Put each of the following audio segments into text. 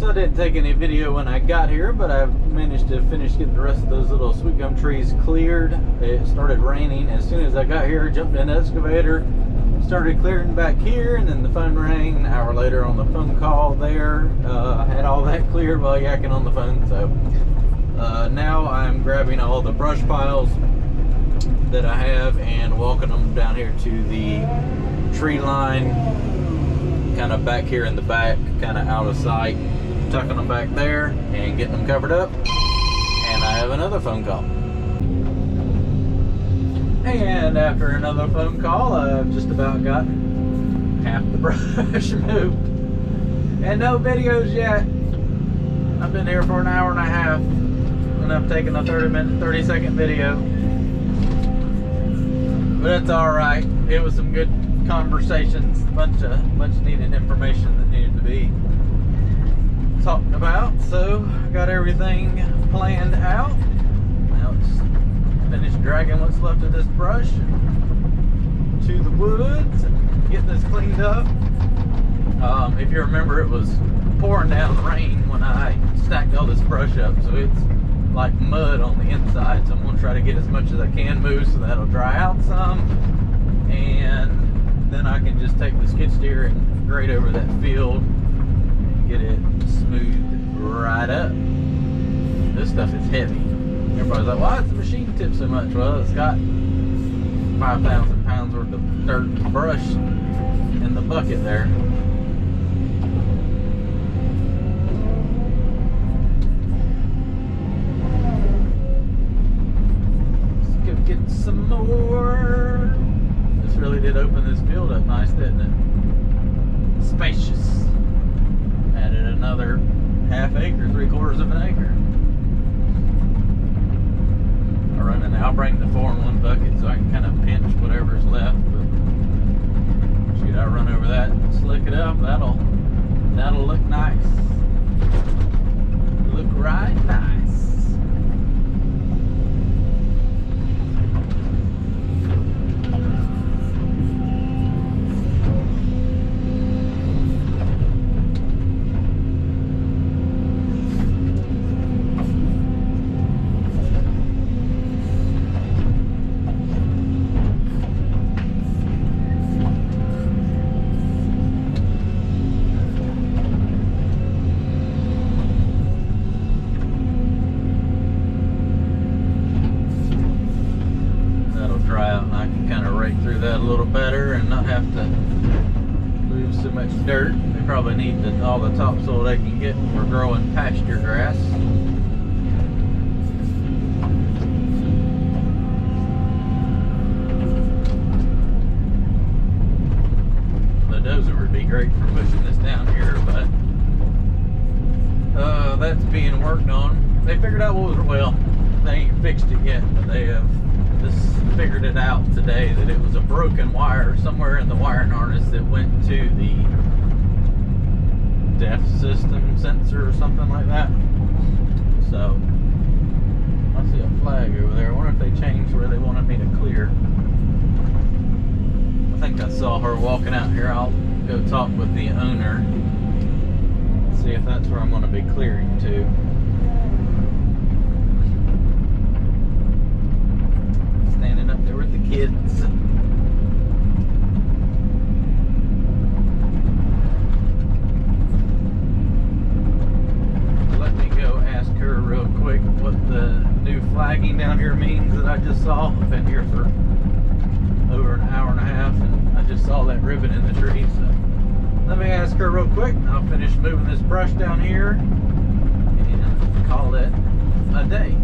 So I didn't take any video when I got here, but I managed to finish getting the rest of those little sweet gum trees cleared. It started raining. As soon as I got here, jumped in the excavator, started clearing back here, and then the phone rang an hour later on the phone call there. I had all that cleared while yakking on the phone. So now I'm grabbing all the brush piles that I have and walking them down here to the tree line, kind of back here in the back, kind of out of sight, tucking them back there and getting them covered up. And I have another phone call. And after another phone call, I've just about got half the brush moved. And no videos yet. I've been here for an hour and a half and I've taken a 30-second video. But it's alright. It was some good conversations, much needed information that needed to be talked about. So I got everything planned out. Now it's finished dragging what's left of this brush to the woods and getting this cleaned up. If you remember, it was pouring down rain when I stacked all this brush up, so it's like mud on the inside. So I'm going to try to get as much as I can move so that'll dry out some, and then I can just take the skid steer and grade over that field and get it smoothed right up. This stuff is heavy. Everybody's like, why does the machine tip so much? Well, it's got 5,000 pounds worth of dirt and brush in the bucket there. Let's go get some more. This really did open this field up nice, didn't it? Spacious. Added another half acre, 3/4 of an acre. I'll bring the 4-in-1 bucket so I can kind of pinch whatever's left. But shoot, I run over that and slick it up. That'll look nice. Look right nice. That a little better and not have to move so much dirt. They probably need all the topsoil they can get for growing pasture grass. The dozer would be great for pushing this down here, but that's being worked on. They figured out what was, well, they ain't fixed it yet, but they have just figured it out today that it was a broken wire somewhere in the wiring harness that went to the DEF system sensor or something like that. So I see a flag over there. I wonder if they changed where they wanted me to clear. I think I saw her walking out here. I'll go talk with the owner, see if that's where I'm going to be clearing to. Standing up there with the kids. Let me go ask her real quick what the new flagging down here means that I just saw. I've been here for over an hour and a half and I just saw that ribbon in the tree. So let me ask her real quick and I'll finish moving this brush down here and call it a day.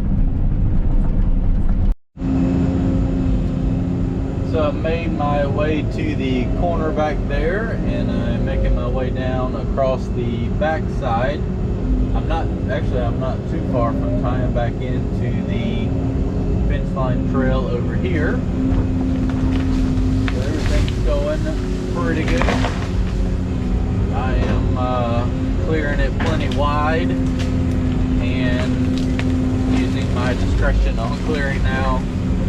So I made my way to the corner back there and I'm making my way down across the back side. I'm not too far from tying back into the fence line trail over here. So everything's going pretty good. I am clearing it plenty wide and using my discretion on clearing now.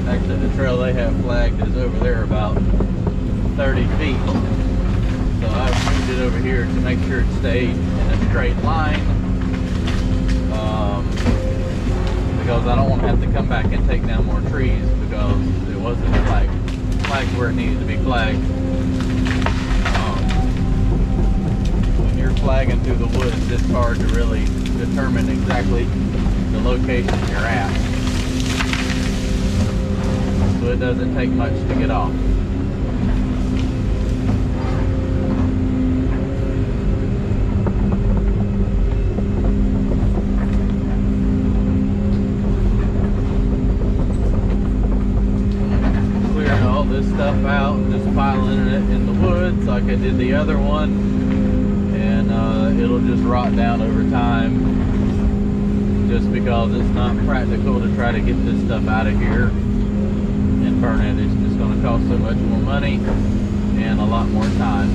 Actually, the trail they have flagged is over there about 30 feet. So I've cleaned it over here to make sure it stayed in a straight line. Because I don't want to have to come back and take down more trees because it wasn't flagged where it needed to be flagged. When you're flagging through the woods, it's hard to really determine exactly the location you're at. So it doesn't take much to get off. Stuff out and just piling it in the woods like I did the other one, and it'll just rot down over time just because it's not practical to try to get this stuff out of here and burn it. It's just going to cost so much more money and a lot more time.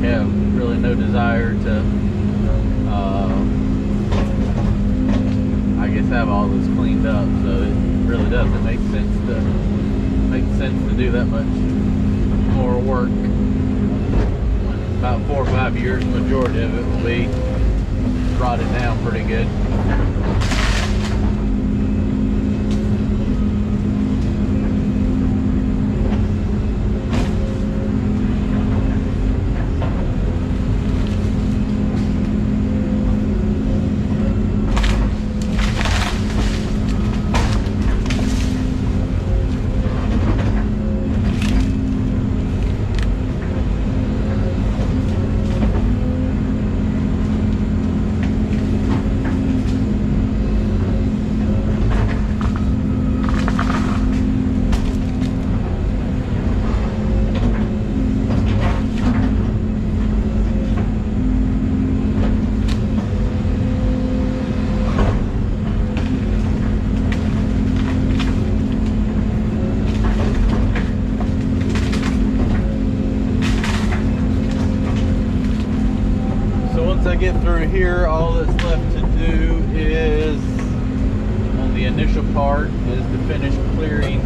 They have really no desire to I guess have all this cleaned up, so it really doesn't make sense to do that much more work. About 4 or 5 years, the majority of it will be rotted down pretty good. Get through here, all that's left to do is on the initial part is to finish clearing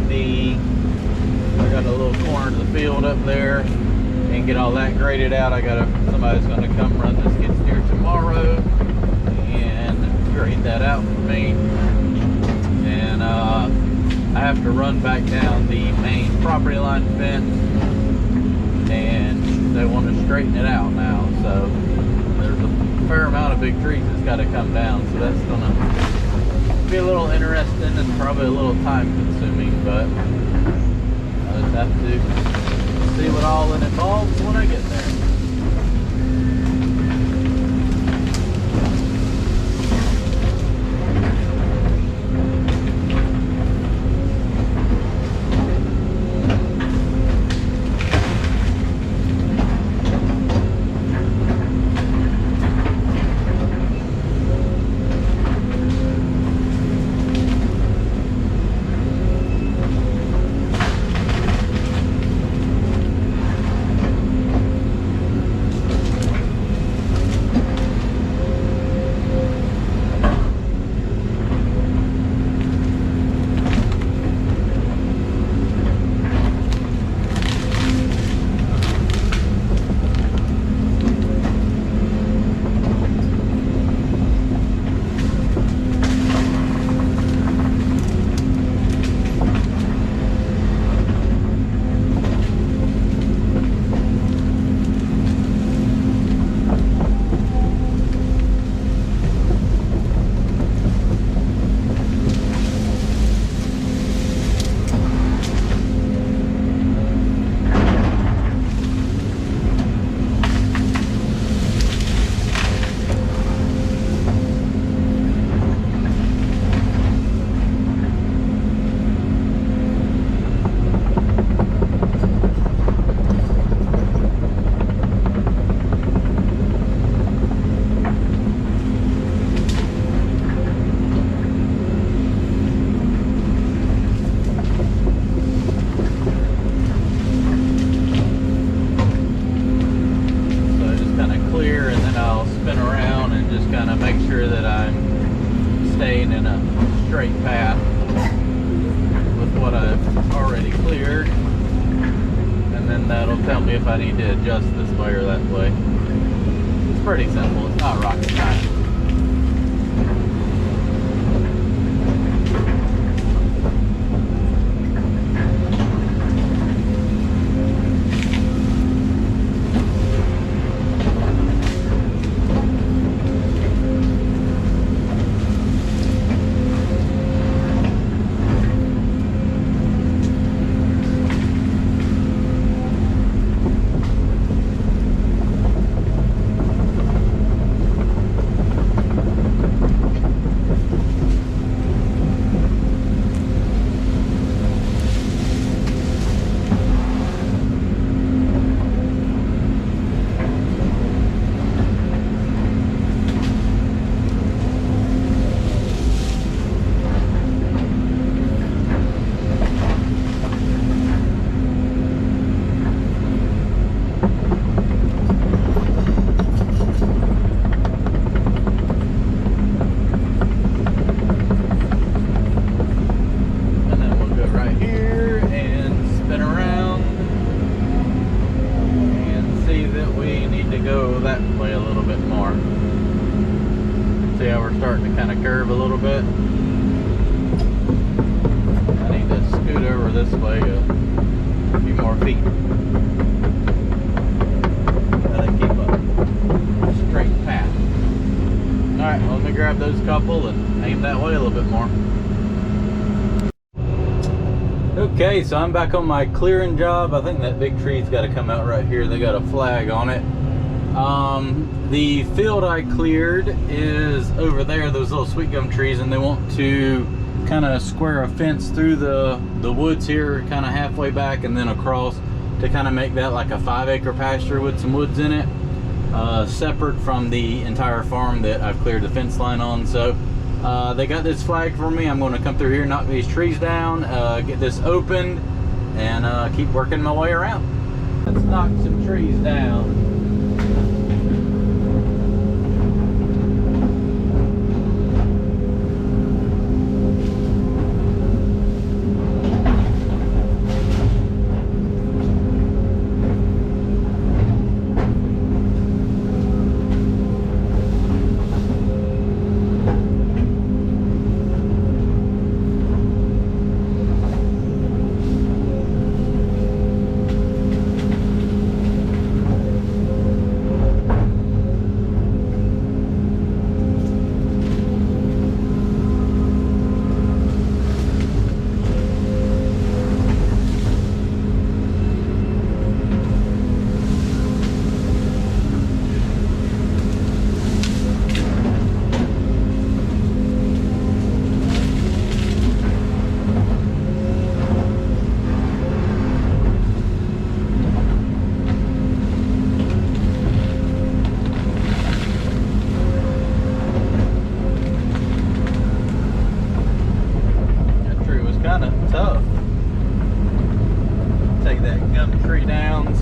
I got a little corner of the field up there and get all that graded out. Somebody's going to come run the skid steer tomorrow and grade that out for me, and I have to run back down the main property line fence, and they want to straighten it out now, so there's a fair amount of big trees that's got to come down, so that's going to be a little interesting and probably a little time consuming, but I just have to see what all it involves when I get there. straight path with what I've already cleared, and and then that'll tell me if I need to adjust this way or that way. It's pretty simple. It's not rocket science. Starting to kind of curve a little bit. I need to scoot over this way a few more feet. Gotta keep a straight path. Alright, well, let me grab those couple and aim that way a little bit more. Okay, so I'm back on my clearing job. I think that big tree's got to come out right here. They got a flag on it. The field I cleared is over there, those little sweet gum trees, and they want to kind of square a fence through the woods here, kind of halfway back and then across, to kind of make that like a 5-acre pasture with some woods in it, separate from the entire farm that I've cleared the fence line on. So they got this flag for me. I'm going to come through here, knock these trees down, get this opened, and keep working my way around. Let's knock some trees down.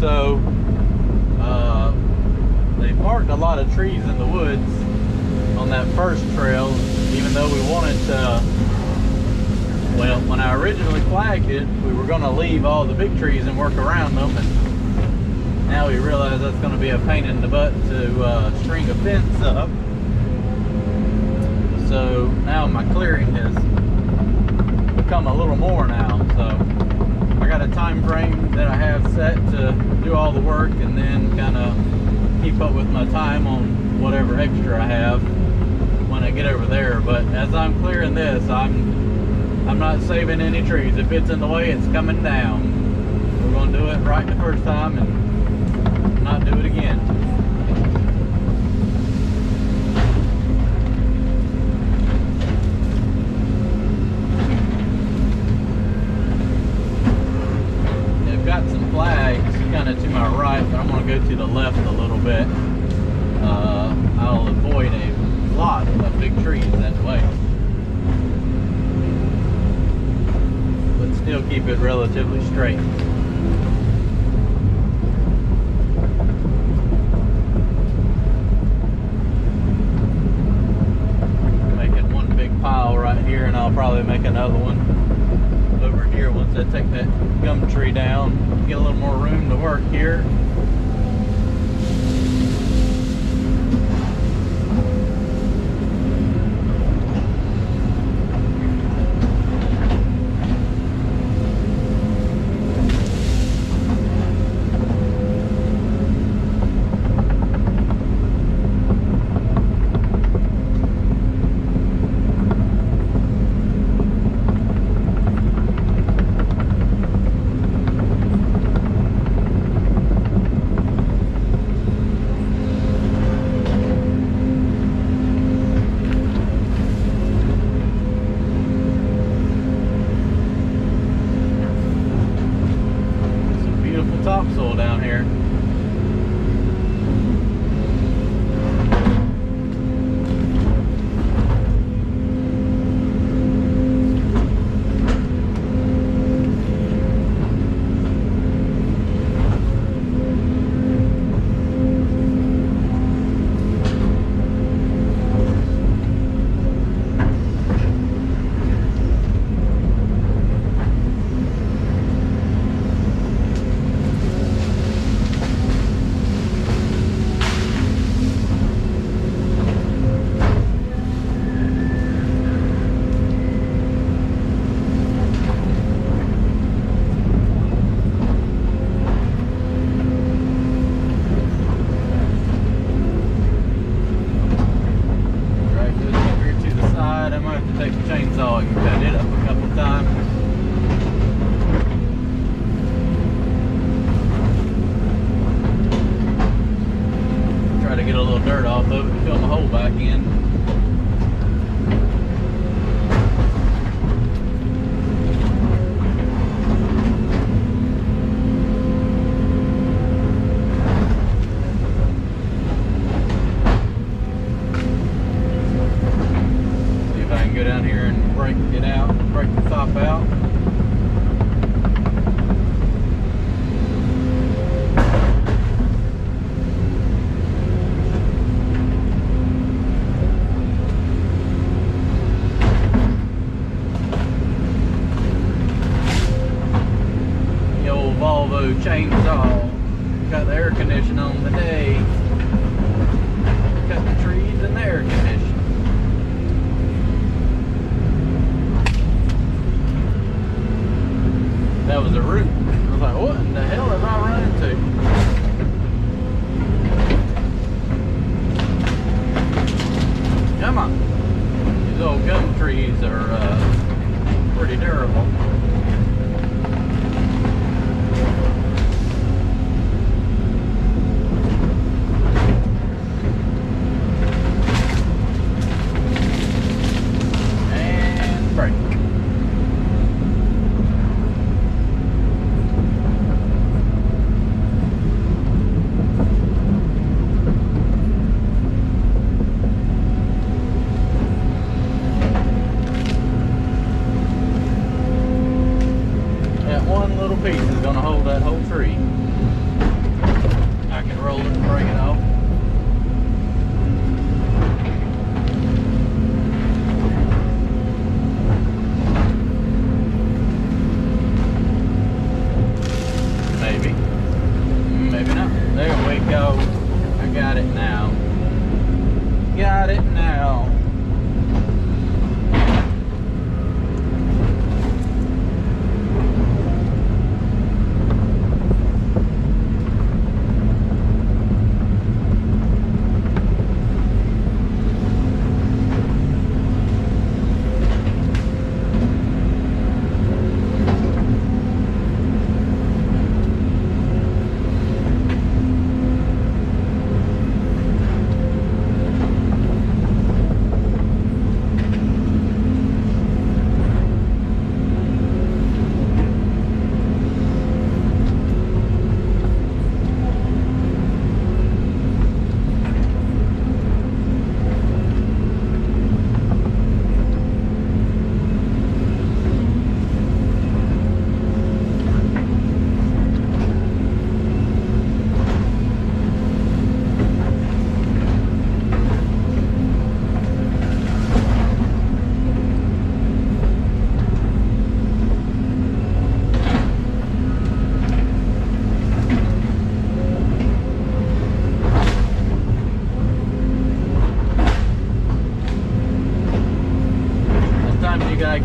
So they marked a lot of trees in the woods on that first trail, even though we wanted to, well, when I originally flagged it, we were going to leave all the big trees and work around them, and now we realize that's going to be a pain in the butt to string a fence up. So now my clearing has become a little more now, so I got a time frame that I have set to do all the work, and then kind of keep up with my time on whatever extra I have when I get over there. But as I'm clearing this, I'm not saving any trees. If it's in the way, it's coming down. We're going to do it right the first time and not do it again. Flags kind of to my right, but I'm going to go to the left a little bit. I'll avoid a lot of big trees that way, but still keep it relatively straight. Making one big pile right here, and I'll probably make another one over here. here once I take that gum tree down. Get a little more room to work here. Topsoil down here. Take the chainsaw and cut it up a couple times. Try to get a little dirt off of it and fill the hole back in. Go down here and break it out, break the top out. The old Volvo chainsaw, got the air conditioning on today. Cut the trees and the air conditioning. That was a root. I was like, what in the hell have I run into? Come on. These old gum trees are pretty durable. And brake. One little piece is going to hold that whole tree. I can roll it and break it off. Maybe. Maybe not. There we go. I got it now. Got it now.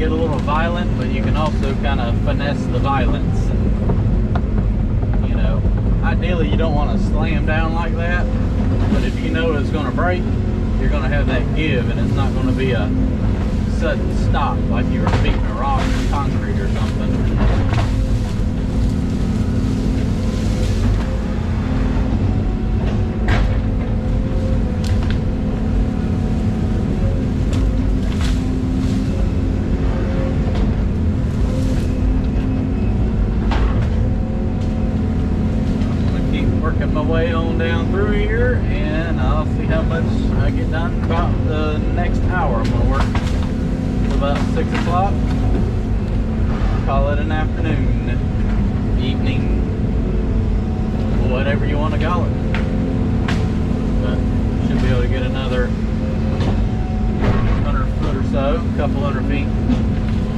get a little violent, but you can also kind of finesse the violence. You know, ideally you don't want to slam down like that, but if you know it's going to break, you're going to have that give, and it's not going to be a sudden stop like you were beating a rock or concrete or something. Way on down through here, and I'll see how much I get done about the next hour. I'm going to work till about 6 o'clock. Call it an afternoon, evening, whatever you want to call it. But should be able to get another 100 foot or so, a couple hundred feet,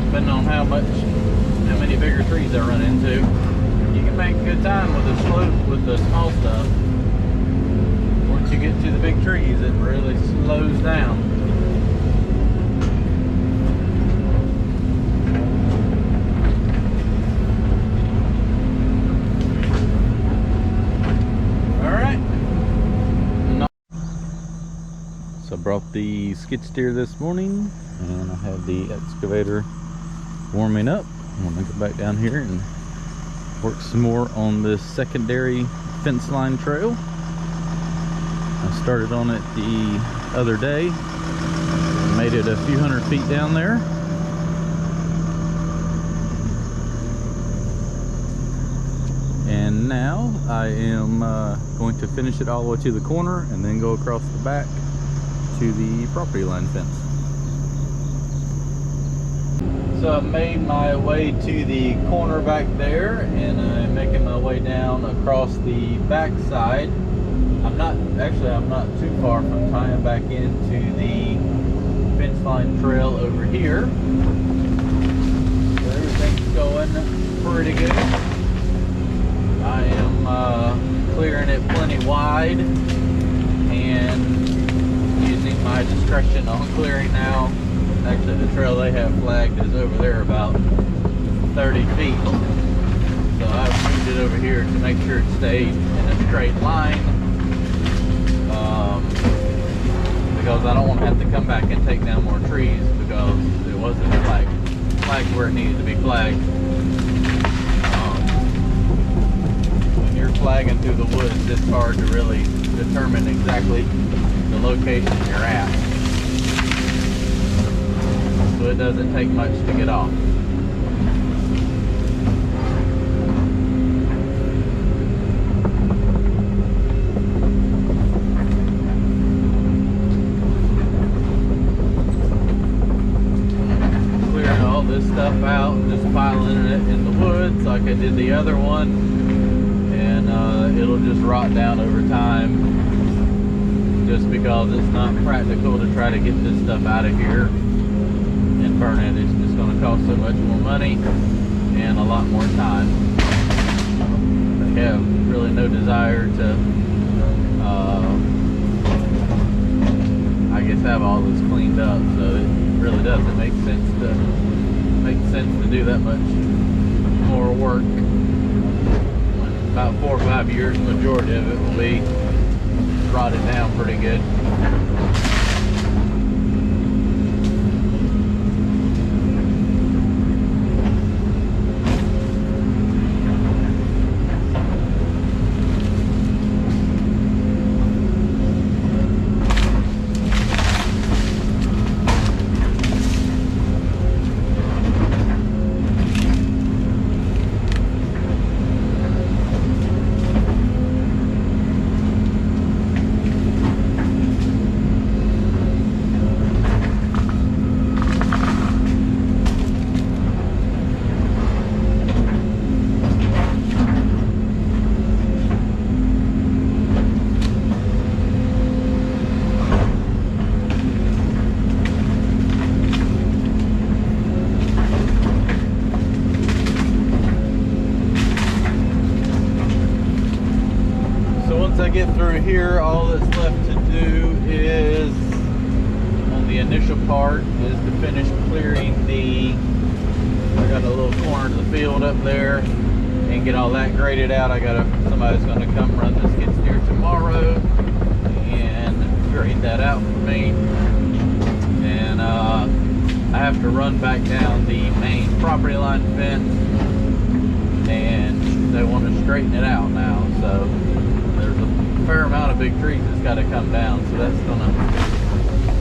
depending on how many bigger trees I run into. You can make a good time with the small stuff. Once you get to the big trees, it really slows down. Alright. So I brought the skid steer this morning, and I have the excavator warming up. I'm going to go back down here and work some more on this secondary fence line trail. I started on it the other day, made it a few hundred feet down there. And now I am going to finish it all the way to the corner and then go across the back to the property line fence. So I made my way to the corner back there, and I'm making my way down across the back side. I'm not too far from tying back into the fence line trail over here. So everything's going pretty good. I am clearing it plenty wide and using my discretion on clearing now. Actually, the trail they have flagged is over there about 30 feet. So I've moved it over here to make sure it stayed in a straight line. Because I don't want to have to come back and take down more trees because it wasn't flagged where it needed to be flagged. When you're flagging through the woods, it's hard to really determine exactly the location you're at. So it doesn't take much to get off. Clearing all this stuff out, just piling it in the woods like I did the other one, and it'll just rot down over time just because it's not practical to try to get this stuff out of here and burn it. It's just going to cost so much more money and a lot more time. They have really no desire to I guess have all this cleaned up, so it really doesn't make sense to do that much more work when about 4 or 5 years the majority of it will be rotted down pretty good. Get through here, all that's left to do is on the initial part is to finish clearing I got a little corner of the field up there and get all that graded out. Somebody's gonna come run the skid steer tomorrow and grade that out for me. And I have to run back down the main property line fence, and they want to straighten it out now. So there's a fair amount of big trees that's got to come down. So that's gonna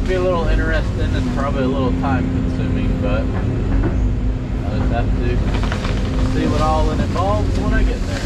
be a little interesting and probably a little time consuming, but I just have to see what all it involves when I get there.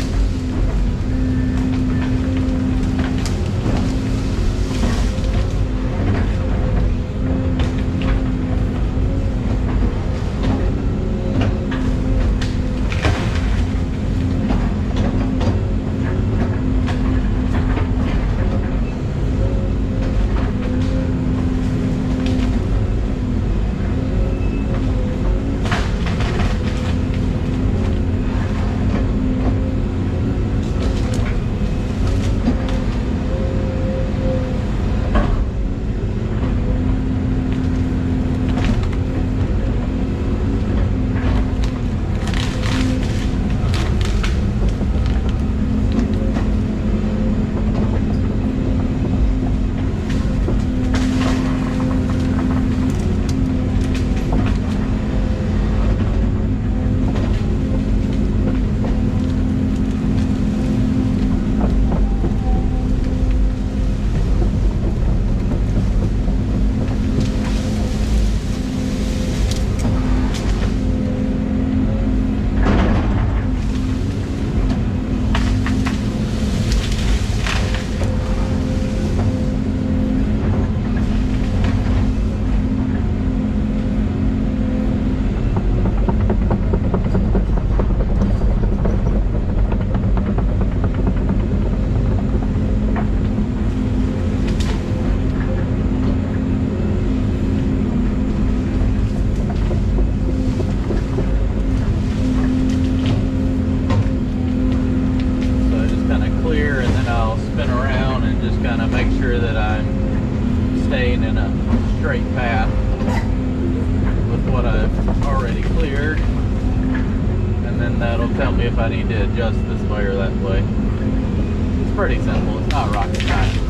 Tell me if I need to adjust this way or that way. It's pretty simple, it's not rocket science.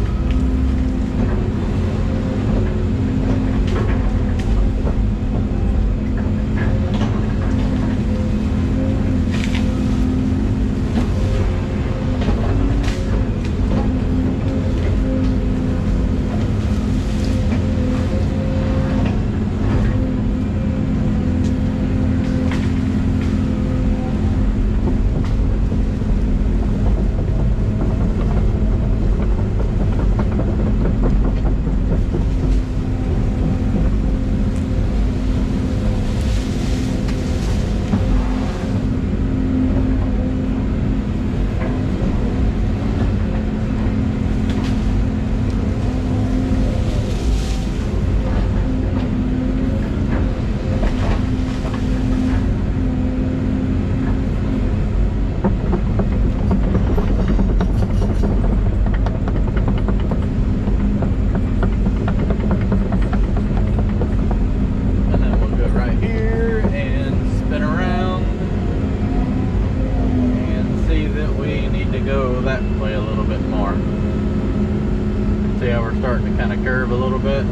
Starting to kind of curve a little bit.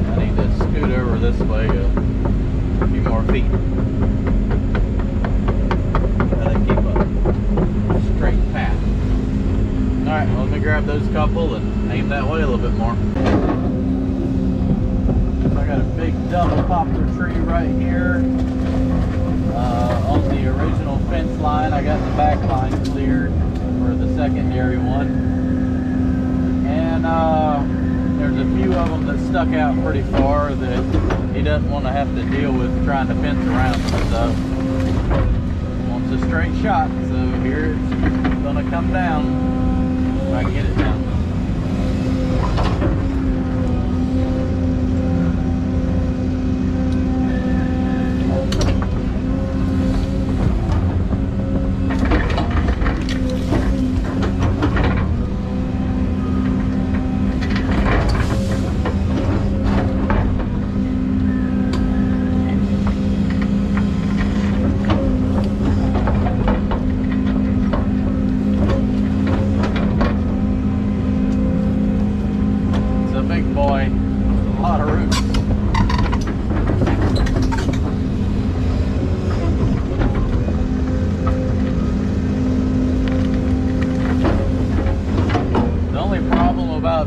I need to scoot over this way a few more feet. Gotta keep a straight path. Alright, well, let me grab those couple and aim that way a little bit more. I got a big double poplar tree right here. On the original fence line, I got the back line cleared for the secondary one. And there's a few of them that stuck out pretty far that he doesn't want to have to deal with trying to fence around and stuff. Wants a straight shot, so here it's gonna come down if I can get it down.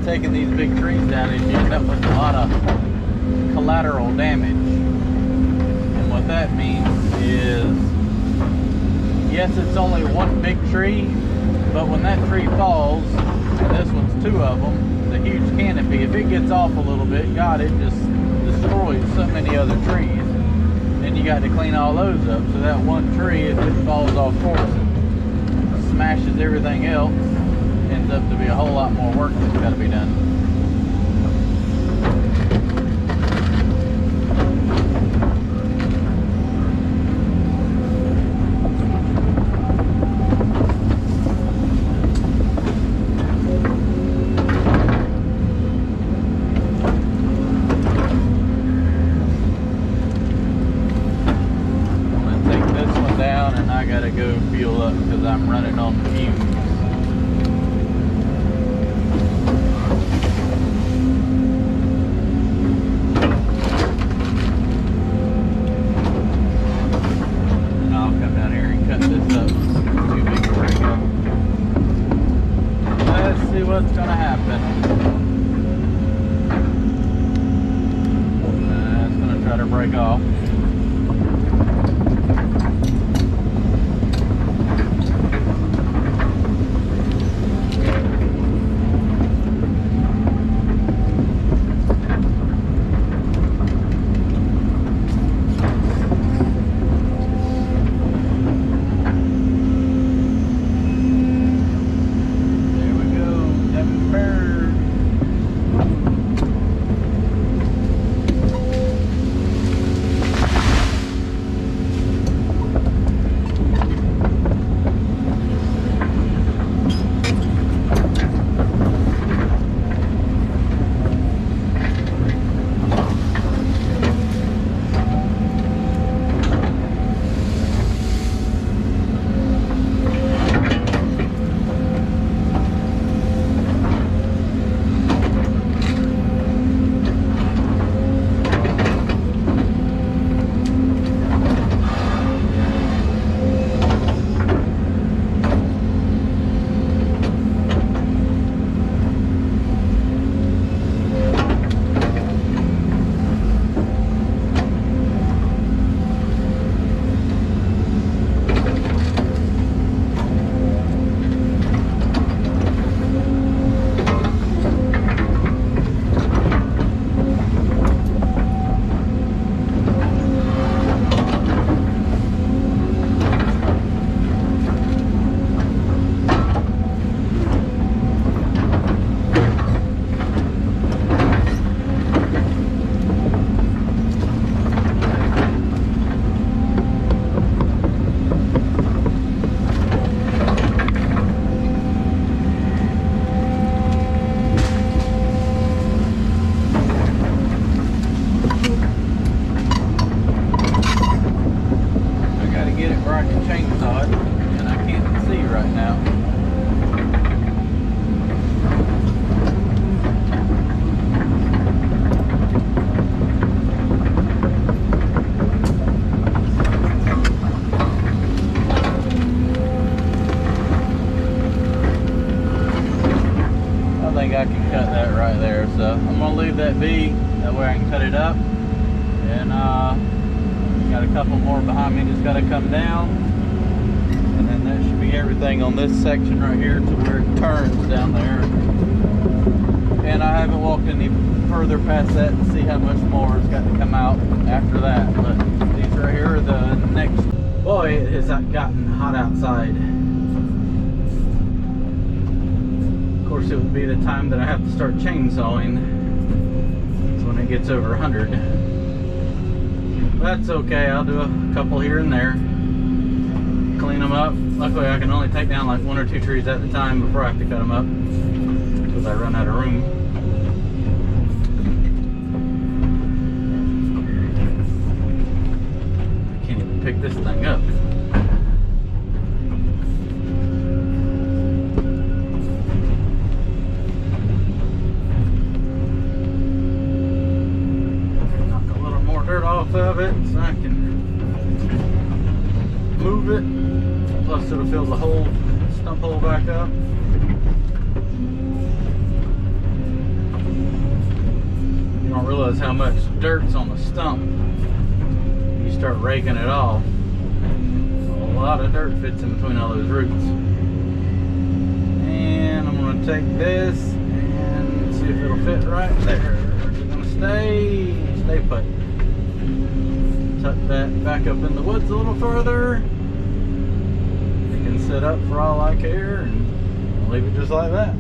taking these big trees down is you end up with a lot of collateral damage. And what that means is, yes, it's only one big tree, but when that tree falls, and this one's two of them, the huge canopy, if it gets off a little bit, God, it just destroys so many other trees. Then you got to clean all those up. So that one tree, if it falls off course and smashes everything else, ends up to be a whole lot more work that's got to be done. I'm running on fumes. And I'll come down here and cut this up. Too big to break up. Let's see what's gonna happen. It's gonna try to break off. I can cut that right there, so I'm gonna leave that be, that way I can cut it up. And got a couple more behind me, just gotta come down, and then that should be everything on this section right here to where it turns down there. And I haven't walked any further past that to see how much more has got to come out after that, but these right here are the next. Boy, it has gotten hot outside. Of course, it would be the time that I have to start chainsawing. It's when it gets over 100. That's okay, I'll do a couple here and there. Clean them up. Luckily, I can only take down like 1 or 2 trees at a time before I have to cut them up, because I run out of room. I can't even pick this thing up. Off of it so I can move it, plus it'll fill the whole stump hole back up. realize how much dirt's on the stump. You start raking it off. A lot of dirt fits in between all those roots. And I'm going to take this and see if it'll fit right there. It's going to stay put. Tuck that back up in the woods a little further. It can set up for all I care, and I'll leave it just like that.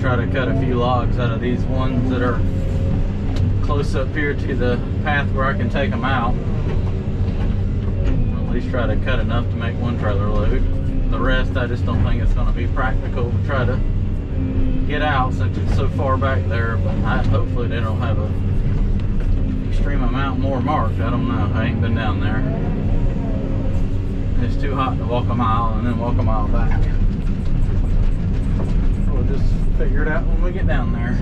Try to cut a few logs out of these ones that are close up here to the path where I can take them out. I'll at least try to cut enough to make one trailer load. The rest I just don't think it's going to be practical to try to get out since it's so far back there, but hopefully they don't have a extreme amount more marked. I don't know, I ain't been down there. It's too hot to walk a mile and then walk a mile back. We'll just figure it out when we get down there.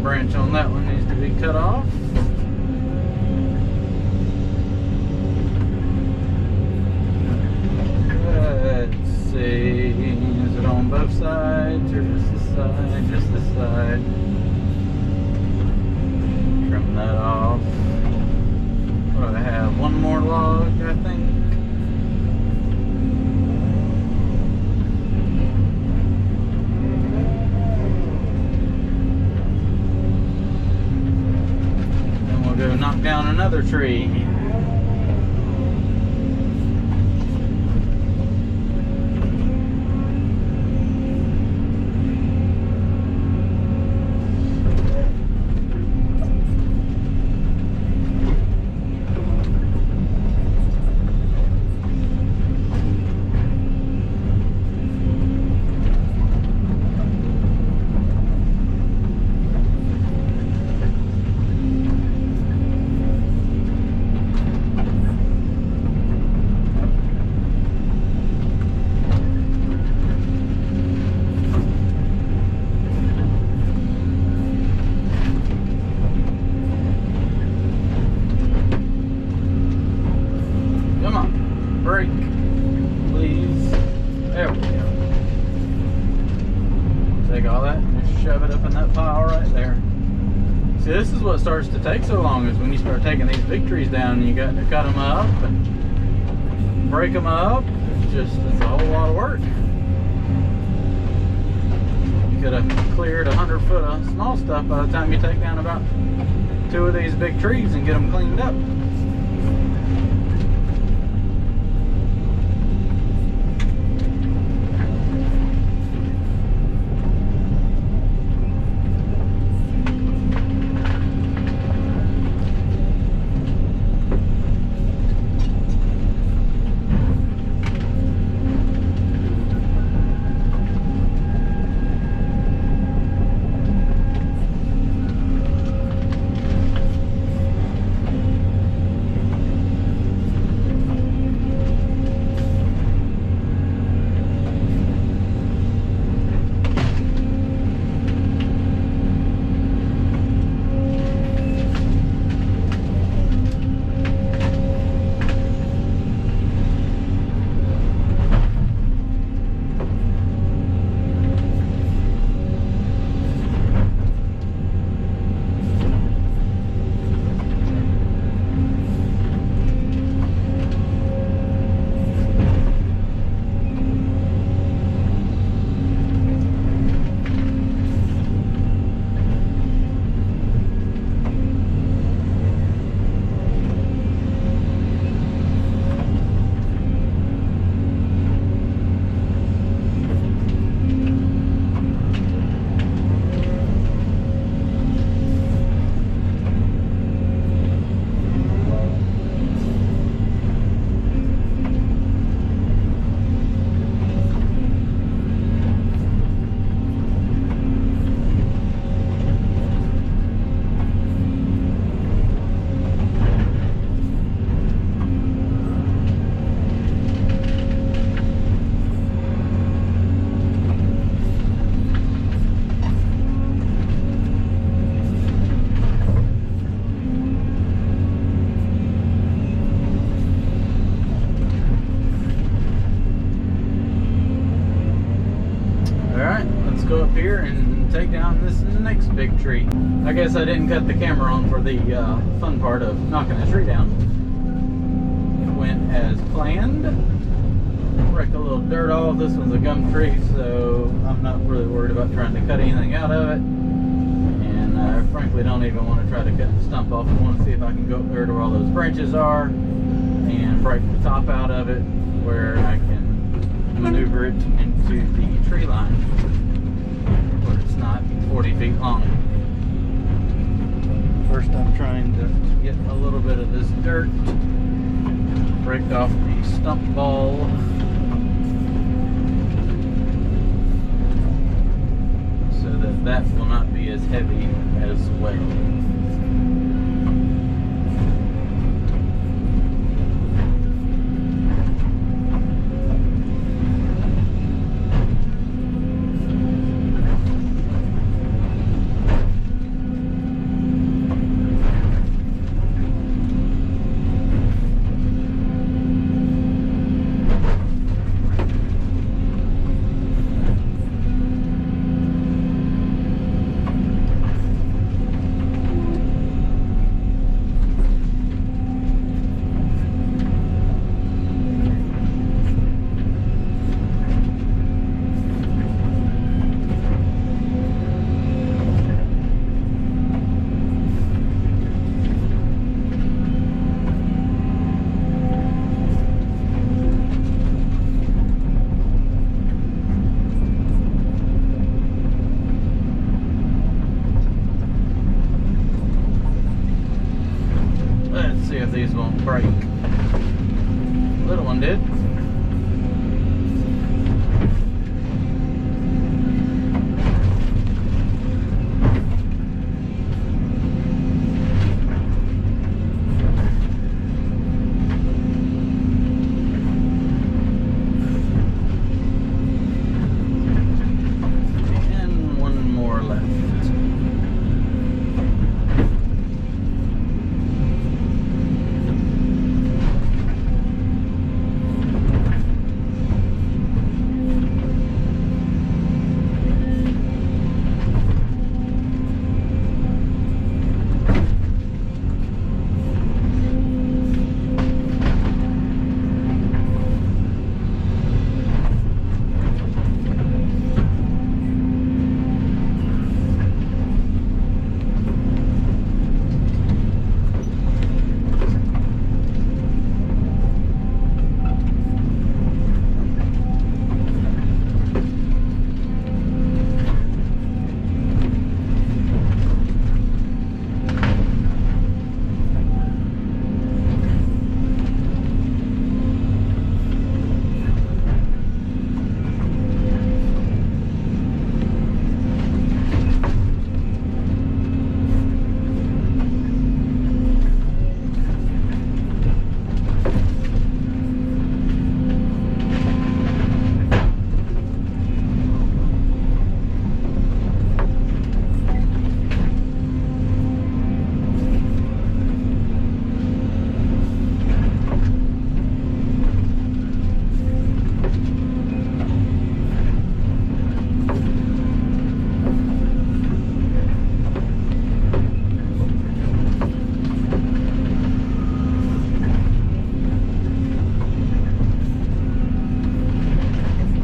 Branch on that one needs to be cut off. Let's see, is it on both sides or just this side? Just this side. Trim that off. What do I have? One more log, I think. Knock down another tree. Brake, please. There we go. Take all that and just shove it up in that pile right there. See, this is what starts to take so long, is when you start taking these big trees down and you got to cut them up and break them up. It's a whole lot of work. You could have cleared 100 foot of small stuff by the time you take down about 2 of these big trees and get them cleaned up. go up here and take down this next big tree. I guess I didn't cut the camera on for the fun part of knocking the tree down. It went as planned. Break a little dirt off. This one's a gum tree, so I'm not really worried about trying to cut anything out of it. And I frankly don't even want to try to cut the stump off. I want to see if I can go up there to where all those branches are and break the top out of it where I can maneuver it into the tree line where it's not 40 feet long. First I'm trying to get a little bit of this dirt, break off the stump ball, so that will not be as heavy as well. These won't break. Little one did. And one more left.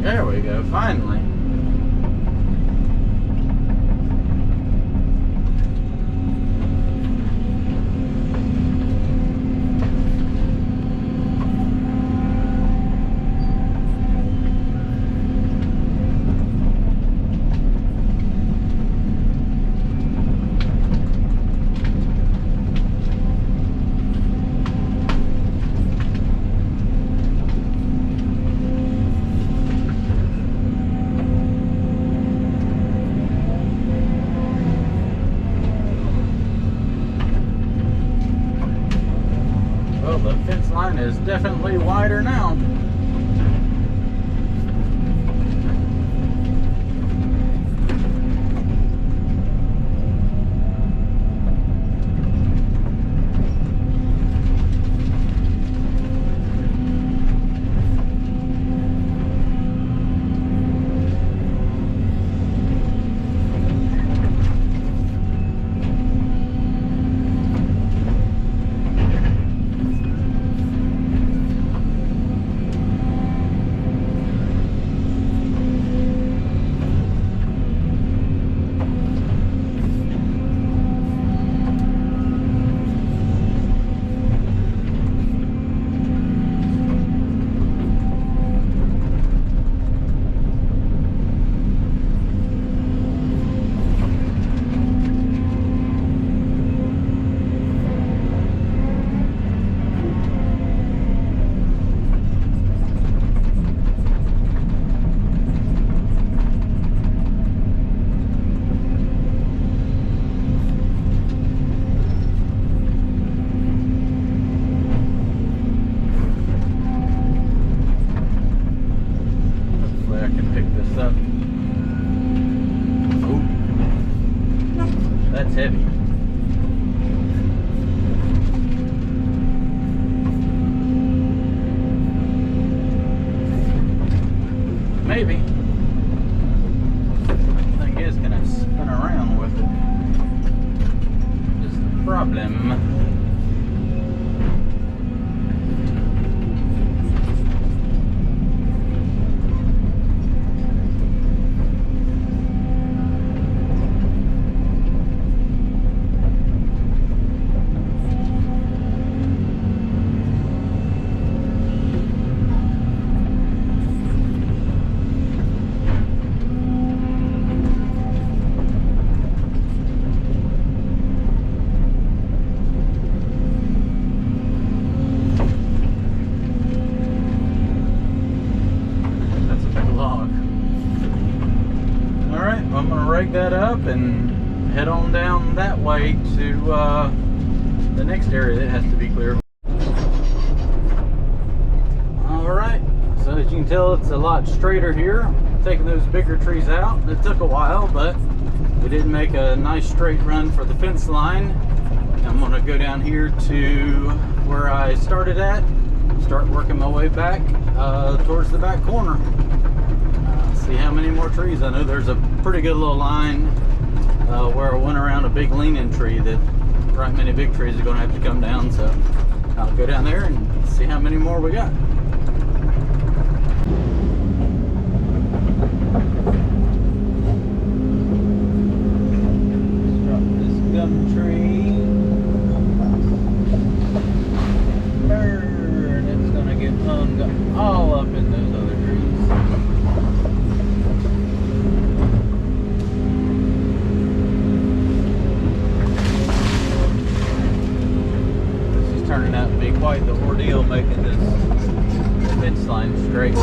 There we go, finally. Well, the fence line is definitely wider now. up. Oh, that's heavy. Maybe. Thing is, can I spin around with it? Just the problem. I'm gonna rake that up and head on down that way to the next area that has to be cleared. Alright, so as you can tell, it's a lot straighter here. Taking those bigger trees out, it took a while, but we did make a nice straight run for the fence line. I'm gonna go down here to where I started at, start working my way back towards the back corner. See how many more trees. I know there's a pretty good little line where I went around a big leaning tree that right many big trees are going to have to come down, so I'll go down there and see how many more we got. Let's drop this gum tree. Burn. It's going to get hung all up in those other trees. Turning out to be quite the ordeal making this fence line straight.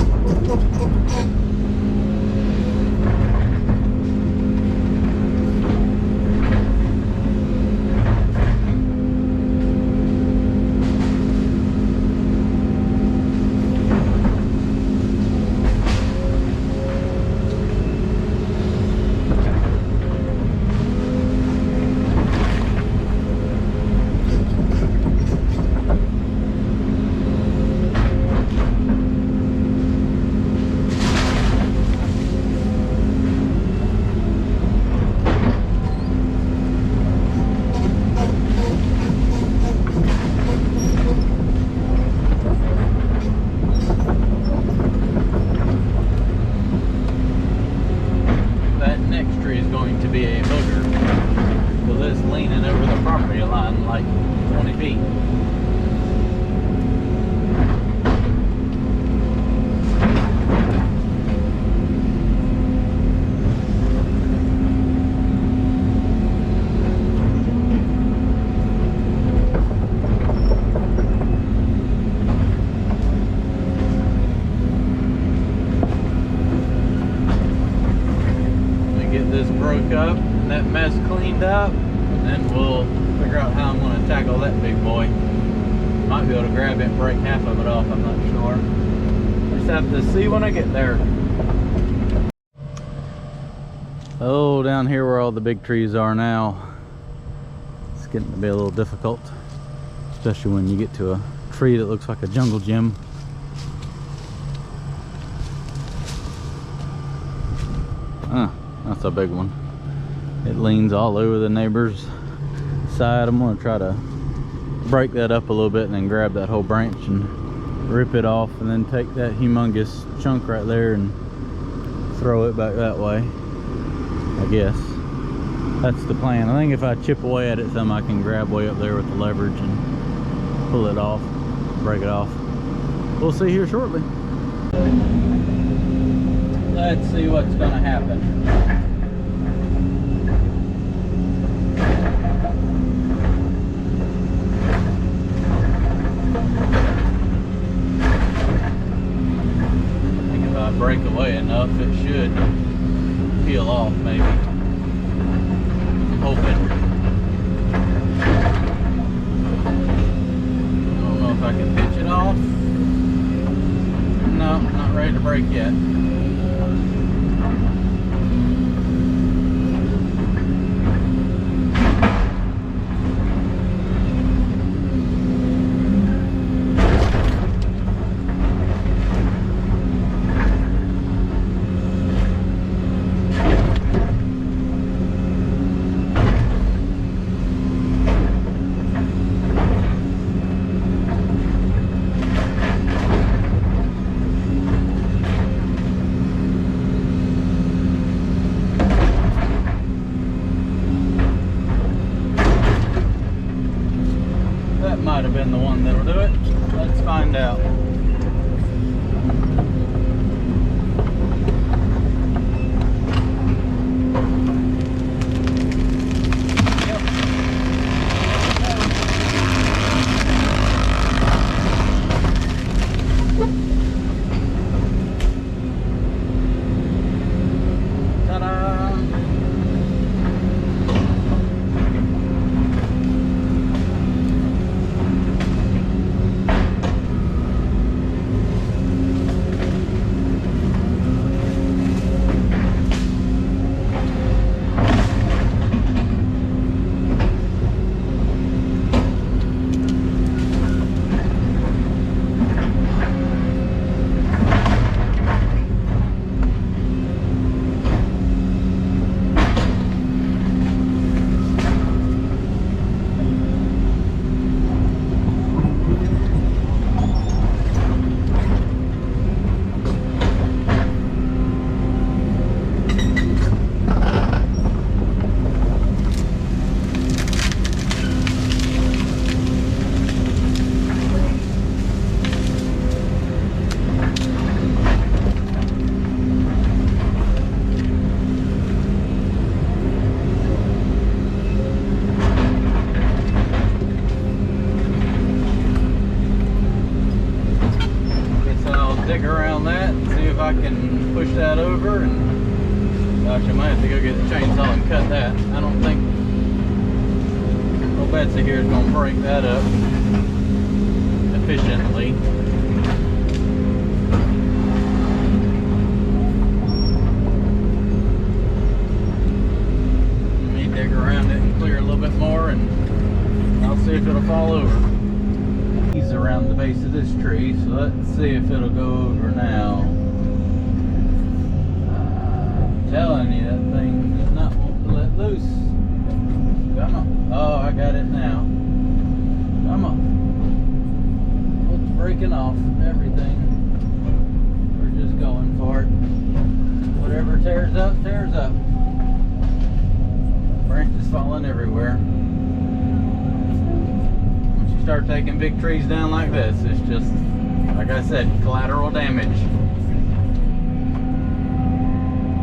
Up and that mess cleaned up, and then we'll figure out how I'm going to tackle that big boy. Might be able to grab it and break half of it off, I'm not sure. Just have to see when I get there. Oh, down here where all the big trees are now, it's getting to be a little difficult, especially when you get to a tree that looks like a jungle gym. That's a big one. It leans all over the neighbor's side. I'm going to try to break that up a little bit and then grab that whole branch and rip it off, and then take that humongous chunk right there and throw it back that way. I guess that's the plan. I think if I chip away at it some, I can grab way up there with the leverage and pull it off, break it off. We'll see here shortly. Let's see what's going to happen. I think if I break away enough, it should peel off, maybe. I'm hoping. I don't know if I can pinch it off. No, not ready to break yet. can push that over, and gosh, I might have to go get the chainsaw and cut that. I don't think old Betsy here is going to break that up efficiently. Let me dig around it and clear a little bit more, and I'll see if it'll fall over. He's around the base of this tree, so let's see if it'll go over now. I'm telling you, that thing does not want to let loose. Come on. Oh, I got it now. Come on. It's breaking off everything. We're just going for it. Whatever tears up, tears up. Branches falling everywhere. Start taking big trees down like this, it's just, like I said, collateral damage.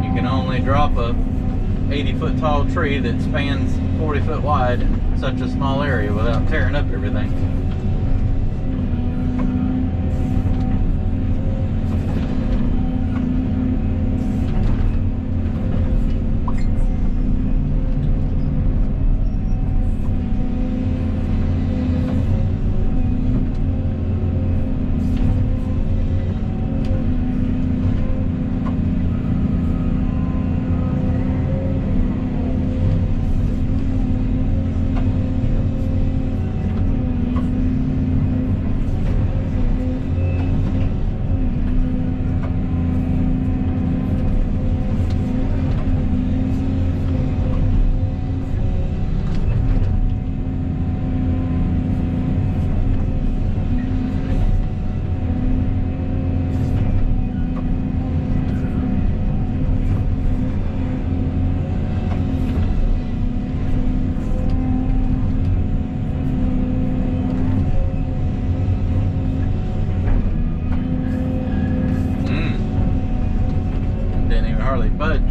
You can only drop a 80-foot tall tree that spans 40 foot wide in such a small area without tearing up everything. Hardly budge.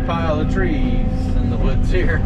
Pile of trees in the woods here.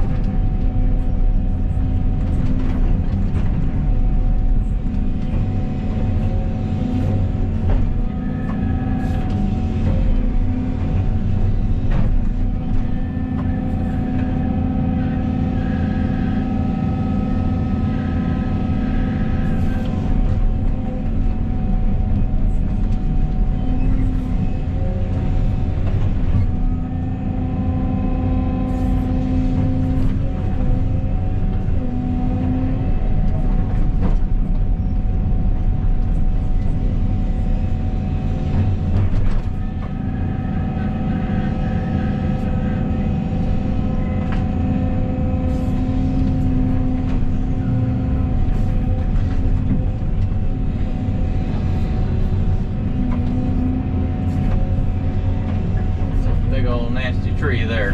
Nasty tree there.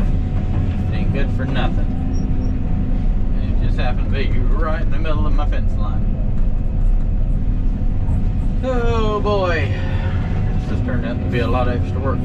Ain't good for nothing. And it just happened to be right in the middle of my fence line. Oh boy. This has turned out to be a lot of extra work.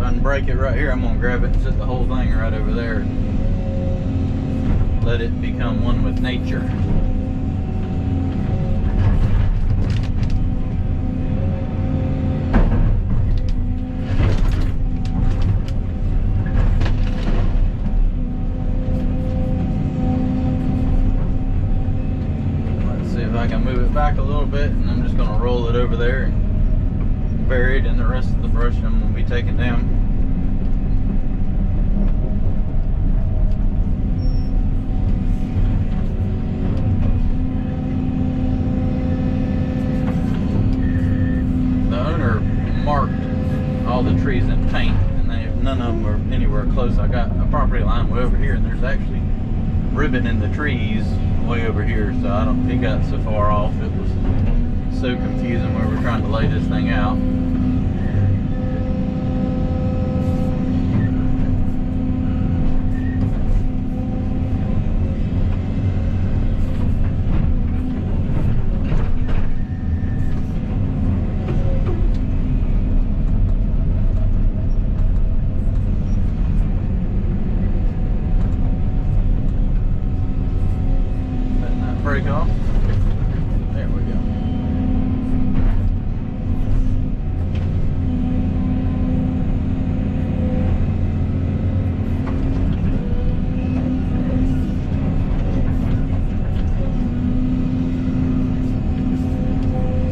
I can break it right here, I'm gonna grab it and set the whole thing right over there and let it become one with nature. I can move it back a little bit, and I'm just going to roll it over there and bury it in the rest of the brush I'm going to be taking down. The owner marked all the trees in paint, and none of them are anywhere close. I got a property line way over here, and there's actually ribbon in the trees way over here, so I don't, he got so far off, it was so confusing when we were trying to lay this thing out. Break off. There we go.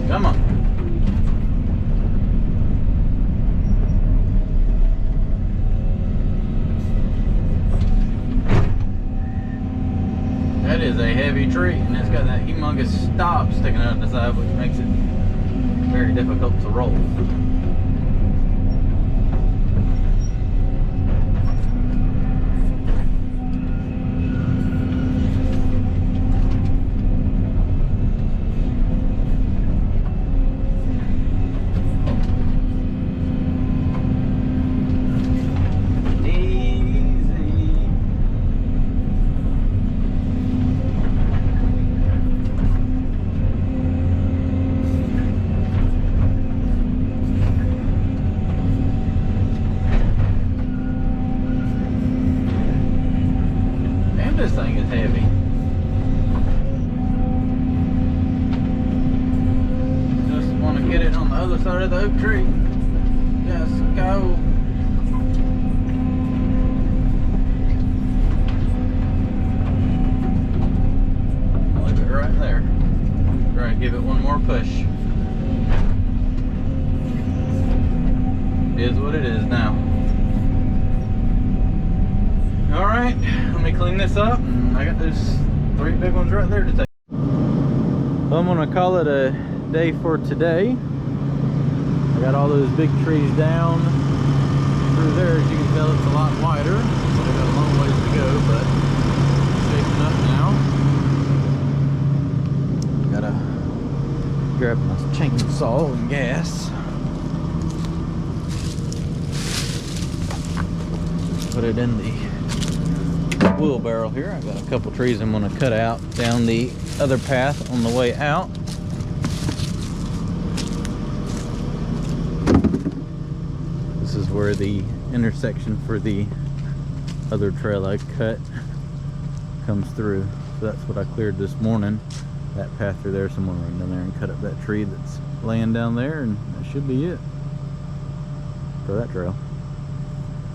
Come on. That is a heavy tree, and it's got that humongous stop sticking out the side, which makes it very difficult to roll. This thing is heavy. Just want to get it on the other side of the oak tree. Just go. Leave it right there. Try to give it one more push. It is what it is now. Alright, let me clean this up. I got those 3 big ones right there to take. So I'm going to call it a day for today. I got all those big trees down through there. As you can tell, it's a lot wider. I've got a long ways to go, but shaping up now. Gotta grab my chainsaw and gas. Put it in the wheelbarrow here. I got a couple trees I'm going to cut out down the other path on the way out. This is where the intersection for the other trail I cut comes through. So that's what I cleared this morning. That path through there, someone run down there and cut up that tree that's laying down there, and that should be it for that trail.